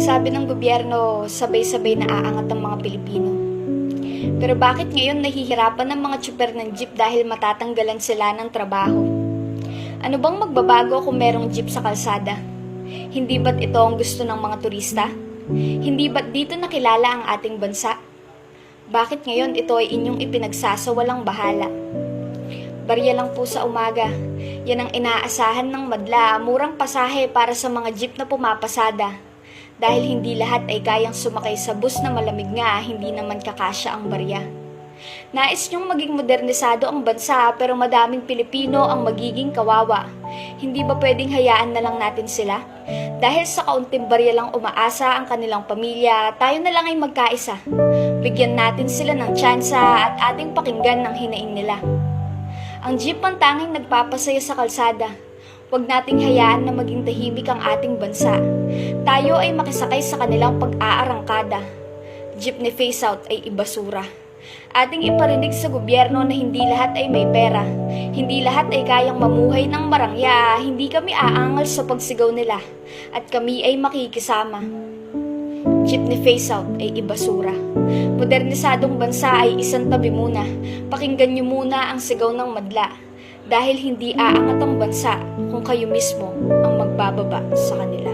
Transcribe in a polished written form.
Sabi ng gobyerno, sabay-sabay na aangat ang mga Pilipino. Pero bakit ngayon nahihirapan ng mga tsuper ng jeep dahil matatanggalan sila ng trabaho? Ano bang magbabago kung merong jeep sa kalsada? Hindi ba't ito ang gusto ng mga turista? Hindi ba't dito nakilala ang ating bansa? Bakit ngayon ito ay inyong ipinagsasawalang bahala? Barya lang po sa umaga. Yan ang inaasahan ng madla, murang pasahe para sa mga jeep na pumapasada. Dahil hindi lahat ay kayang sumakay sa bus na malamig nga, hindi naman kakasya ang barya. Nais niyong maging modernisado ang bansa pero madaming Pilipino ang magiging kawawa. Hindi ba pwedeng hayaan na lang natin sila? Dahil sa kaunting barya lang umaasa ang kanilang pamilya, tayo na lang ay magkaisa. Bigyan natin sila ng tsansa at ating pakinggan ang hinaing nila. Ang jeep ang tanging nagpapasaya sa kalsada. Huwag nating hayaan na maging tahimik ang ating bansa. Tayo ay makisakay sa kanilang pag-aarangkada. Jeepney phase out ay ibasura. Ating iparinig sa gobyerno na hindi lahat ay may pera. Hindi lahat ay kayang mamuhay ng marangya. Hindi kami aangal sa pagsigaw nila. At kami ay makikisama. Jeepney phase out ay ibasura. Modernisadong bansa ay isang tabi muna. Pakinggan niyo muna ang sigaw ng madla. Dahil hindi aangat ang bansa kung kayo mismo ang magbababa sa kanila.